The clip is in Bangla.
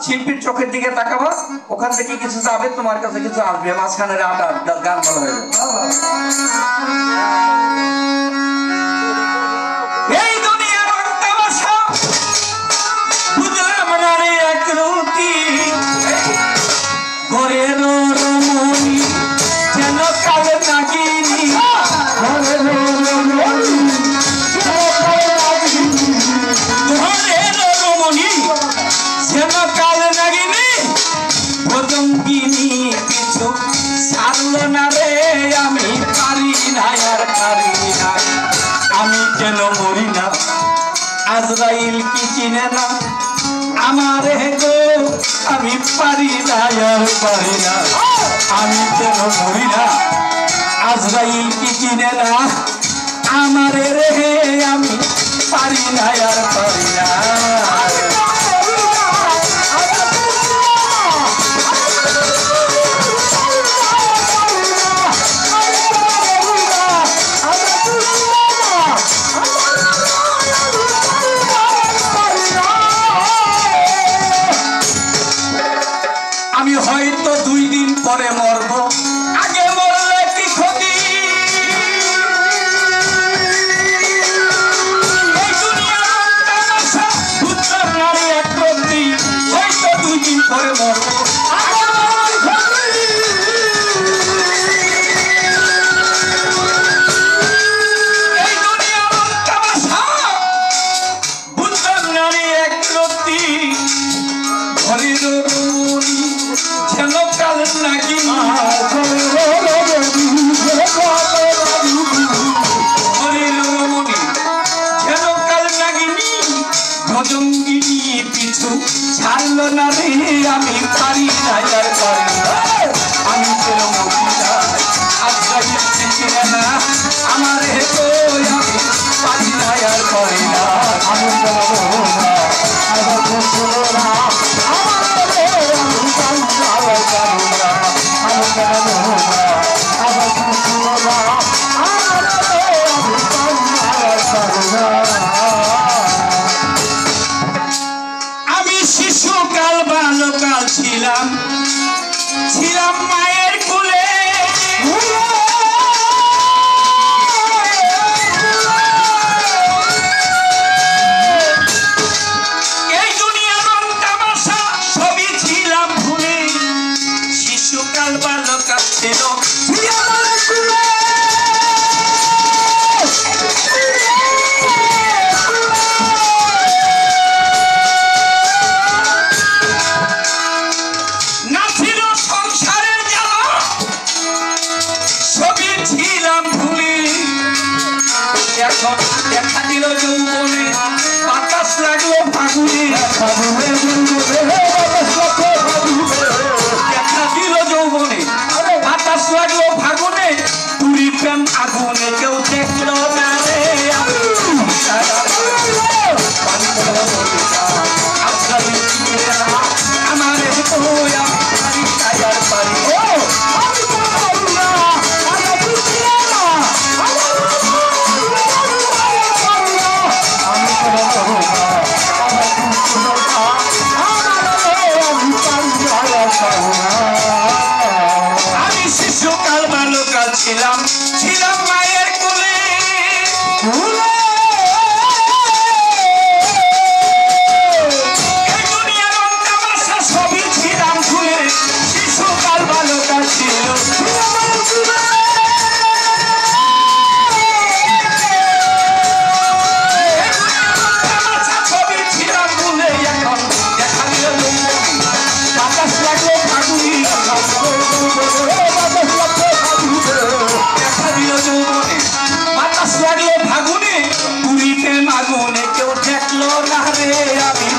শিল্পীর চোখের দিকে তাকাবা, ওখান থেকে কিছু যাবে, তোমার কাছে কিছু আসবে, মাঝখানে আটা গান বলা হয়ে যাবে। এই দুনিয়ার তামাশা বুঝলাম না রে একরুতি, ঘরের রমণী যেন কালে নাগিনী, ঘরের রমণী যেন কালে নাগিনী, ভজঙ্গিনী কিছু ছাড়লো না রে, আমি পারি না আর পারি না, আমি কেন মরি না, আজরাইল কি চিনে না আমারে গো, আমি পারি না আর পারি না, আমি কেন মরি না, আজরাইল কি চিনে না আমারে রে, আমি পারি না আর পারি না। আমি হয়তো 2 দিন পরে মরব, আগে মরলে কি ক্ষতি, এই দুনিয়ার তামাশা বুঝলাম না রে একরত্তি, হয়তো 2 দিন পরে মরব, আগে মরলে ক্ষতি, এই দুনিয়ার তামাশা বুঝলাম না রে একরত্তি, ঘরের রমণী যেন কাল নাগিনী, ঘরের রমণী যেন কাল নাগিনী, ভজঙ্গিনী পিছু ছাড়লো না রে, আমি পারি না আর পারি না, আমি কেন মরি না, আজরাইল চিনে না আমারে গো, আমি পারি না আর পারি না, আমি কেন মরি না, আমার খুশলো না আমি শিশুকাল বালকাল ছিলাম, ছিলাম মায়ের কোলে, এই দুনিয়ার তামাশা সবই ছিলাম ভুলে, শিশুকাল বালকাল ছিল মায়ের কোলে, না ছিল সংসারের জ্বালা, সবই ছিলাম ভুলি, এখন দেখা দিল যৌবনে, বাতাস লাগলো ফাগুনে, দেখা দিল যৌবনে, বাতাস লাগলো ফাগুনে, পুরি প্রেম আগুনে, কেউ দেখলো না রে, আমার আমি শিশুকাল বালকাল ছিলাম, ছিলাম মায়ের কোলে, এই দুনিয়ার তামাশা সবই ছিলাম ভুলে, শিশুকাল বালকাল ছিল সবই ছিলাম ভুলে, এখন দেখা দিল বাতাস লাগলো ফাগুনি, দেখা দিল যৌবনে, বাতাস লাগলো ফাগুনে, পুরীতে মাগুনে, কেউ দেখলো না রে, আমি